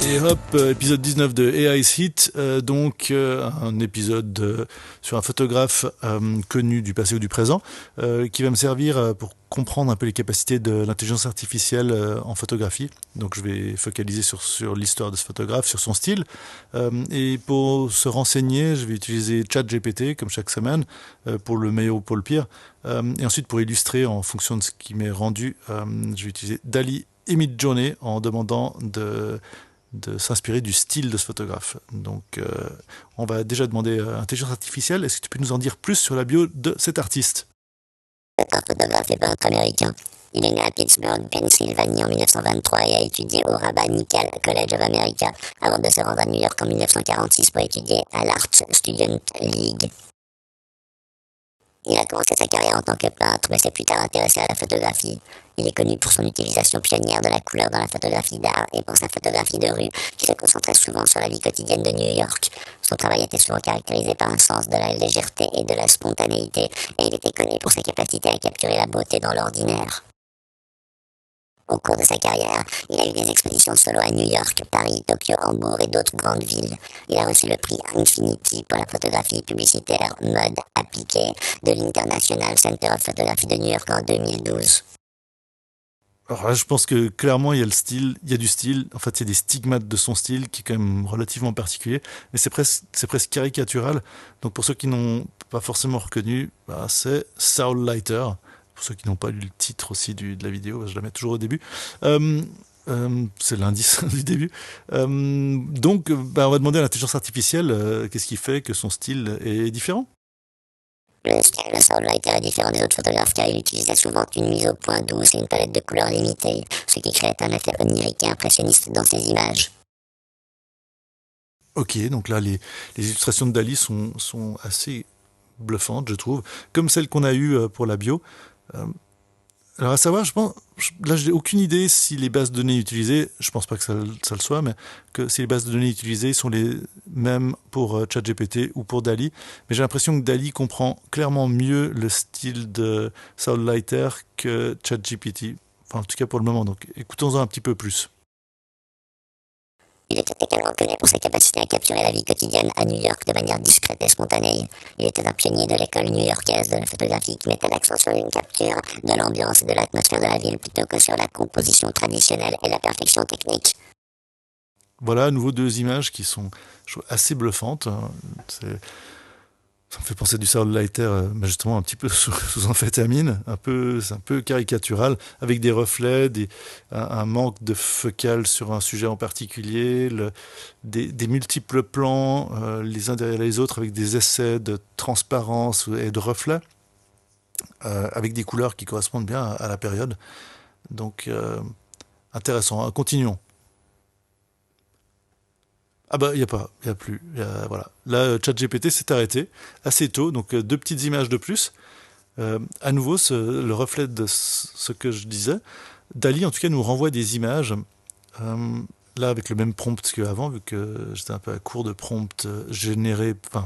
Et hop, épisode 19 de AI Hit, un épisode sur un photographe connu du passé ou du présent, qui va me servir pour comprendre un peu les capacités de l'intelligence artificielle en photographie. Donc je vais focaliser sur l'histoire de ce photographe, sur son style. Et pour se renseigner, je vais utiliser ChatGPT, comme chaque semaine, pour le meilleur ou pour le pire. Et ensuite, pour illustrer, en fonction de ce qui m'est rendu, je vais utiliser DALL-E et Midjourney en demandant de s'inspirer du style de ce photographe. Donc, on va déjà demander à l'intelligence artificielle, est-ce que tu peux nous en dire plus sur la bio de cet artiste ? C'est un photographe et peintre américain. Il est né à Pittsburgh, Pennsylvanie en 1923 et a étudié au Rabbinical College of America avant de se rendre à New York en 1946 pour étudier à l'Art Student League. Il a commencé sa carrière en tant que peintre, mais s'est plus tard intéressé à la photographie. Il est connu pour son utilisation pionnière de la couleur dans la photographie d'art et pour sa photographie de rue, qui se concentrait souvent sur la vie quotidienne de New York. Son travail était souvent caractérisé par un sens de la légèreté et de la spontanéité, et il était connu pour sa capacité à capturer la beauté dans l'ordinaire. Au cours de sa carrière, il a eu des expositions solo à New York, Paris, Tokyo, Hambourg et d'autres grandes villes. Il a reçu le prix Infinity pour la photographie publicitaire mode appliquée de l'International Center of Photography de New York en 2012. Alors là, je pense que clairement, il y a le style, il y a du style. En fait, il y a des stigmates de son style qui est quand même relativement particulier. Mais c'est presque caricatural. Donc, pour ceux qui n'ont pas forcément reconnu, c'est Saul Leiter. Pour ceux qui n'ont pas lu le titre aussi de la vidéo, je la mets toujours au début. C'est l'indice du début. On va demander à l'intelligence artificielle qu'est-ce qui fait que son style est différent. Le style de Saul Leiter est différent des autres photographes car il utilisait souvent une mise au point douce et une palette de couleurs limitée, ce qui créait un effet onirique et impressionniste dans ses images. Ok, donc là, les illustrations de Dali sont assez bluffantes, je trouve, comme celles qu'on a eues pour la bio. Alors à savoir, là j'ai aucune idée si les bases de données utilisées, je pense pas que ça le soit, mais que si les bases de données utilisées sont les mêmes pour ChatGPT ou pour DALL-E. Mais j'ai l'impression que DALL-E comprend clairement mieux le style de Saul Leiter que ChatGPT. Enfin, en tout cas pour le moment, donc écoutons-en un petit peu plus. Il était également connu pour sa capacité à capturer la vie quotidienne à New York de manière discrète et spontanée. Il était un pionnier de l'école new-yorkaise de la photographie qui mettait l'accent sur une capture de l'ambiance et de l'atmosphère de la ville plutôt que sur la composition traditionnelle et la perfection technique. Voilà à nouveau deux images qui sont assez bluffantes. Ça me fait penser du Saul Leiter, justement un petit peu sous amphétamine, c'est un peu caricatural, avec des reflets, un manque de focale sur un sujet en particulier, des multiples plans, les uns derrière les autres, avec des essais de transparence et de reflets, avec des couleurs qui correspondent bien à la période. Donc, intéressant. Continuons. Ah bah il y a plus, voilà. Là, ChatGPT s'est arrêté assez tôt, donc deux petites images de plus. À nouveau, le reflet de ce que je disais. DALL-E, en tout cas, nous renvoie des images. Là, avec le même prompt qu'avant, vu que j'étais un peu à court de prompts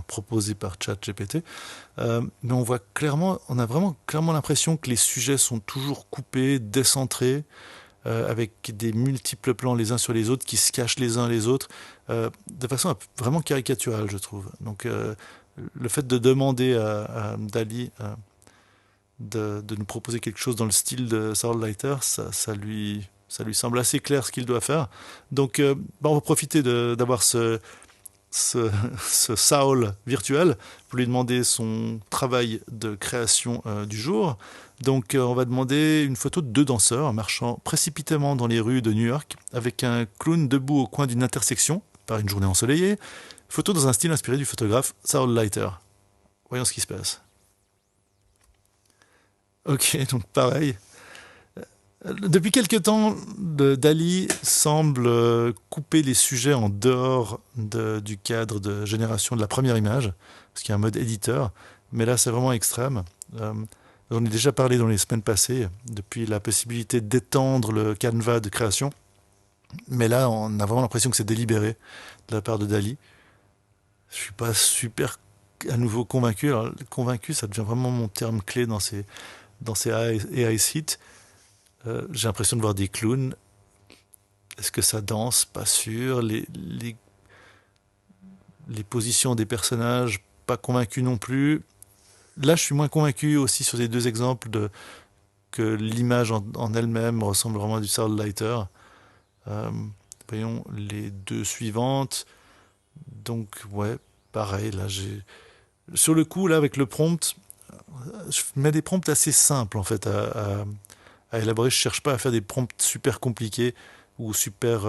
proposés par ChatGPT. Mais on a vraiment clairement l'impression que les sujets sont toujours coupés, décentrés, avec des multiples plans les uns sur les autres qui se cachent les uns les autres, de façon vraiment caricaturale, je trouve. Donc, le fait de demander à DALL-E de nous proposer quelque chose dans le style de Saul Leiter, ça lui semble assez clair ce qu'il doit faire. Donc, on va profiter d'avoir ce Saul virtuel pour lui demander son travail de création du jour. Donc on va demander une photo de deux danseurs marchant précipitamment dans les rues de New York avec un clown debout au coin d'une intersection par une journée ensoleillée. Photo dans un style inspiré du photographe Saul Leiter. Voyons ce qui se passe. Ok, donc pareil. Depuis quelque temps, DALL-E semble couper les sujets en dehors du cadre de génération de la première image, parce qu'il y a un mode éditeur, mais là c'est vraiment extrême. J'en ai déjà parlé dans les semaines passées, depuis la possibilité d'étendre le canevas de création, mais là on a vraiment l'impression que c'est délibéré de la part de DALL-E. Je suis pas super à nouveau convaincu. Alors, convaincu, ça devient vraiment mon terme clé dans ces AI sites. J'ai l'impression de voir des clowns. Est-ce que ça danse? Pas sûr. Les positions des personnages, pas convaincu non plus. Là, je suis moins convaincu aussi sur ces deux exemples que l'image en elle-même ressemble vraiment à du Soundlighter. Euh, Voyons les deux suivantes. Donc, ouais, pareil, là, sur le coup, là, avec le prompt, je mets des prompts assez simples, en fait, à élaborer. Je cherche pas à faire des prompts super compliqués ou super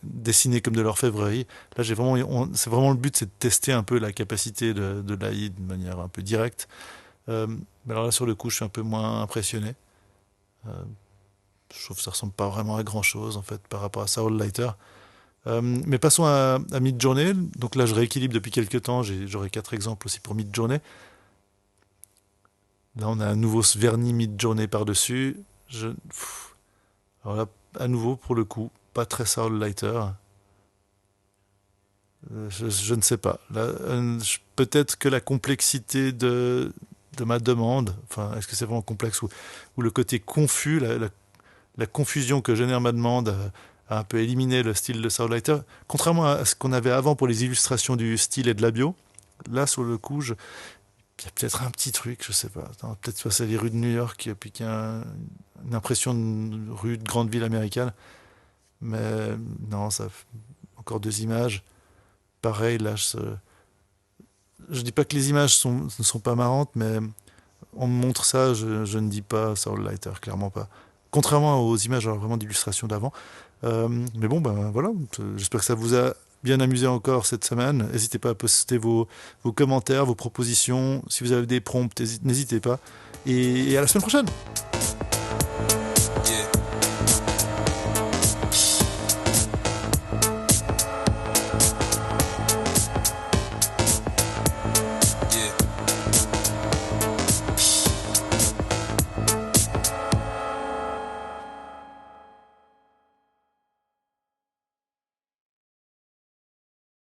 dessinés comme de l'orfèvrerie. Là, c'est vraiment le but, c'est de tester un peu la capacité de l'AI de manière un peu directe. Mais alors là, sur le coup, je suis un peu moins impressionné. Euh, je trouve que ça ressemble pas vraiment à grand chose, en fait, par rapport à Soundlighter. Mais passons à Midjourney. Donc là, je rééquilibre depuis quelques temps. J'aurai quatre exemples aussi pour Midjourney. Là, on a un nouveau vernis Midjourney par-dessus. Alors là, à nouveau, pour le coup, pas très Soundlighter. Je ne sais pas. Là, peut-être que la complexité de ma demande, enfin, est-ce que c'est vraiment complexe ou le côté confus, la confusion que génère ma demande a un peu éliminé le style de Soundlighter. Contrairement à ce qu'on avait avant pour les illustrations du style et de la bio, là, sur le coup, il y a peut-être un petit truc, je sais pas. Attends, peut-être que c'est les rues de New York, et puis qu'il y a une impression de rue de grande ville américaine. Mais non, encore deux images. Pareil, là, je dis pas que les images ne sont pas marrantes, mais on me montre ça, je ne dis pas Soundlighter, clairement pas. Contrairement aux images vraiment d'illustration d'avant. Mais bon, ben voilà, j'espère que ça vous a bien amusé encore cette semaine. N'hésitez pas à poster vos commentaires, vos propositions. Si vous avez des prompts, n'hésitez pas. Et à la semaine prochaine!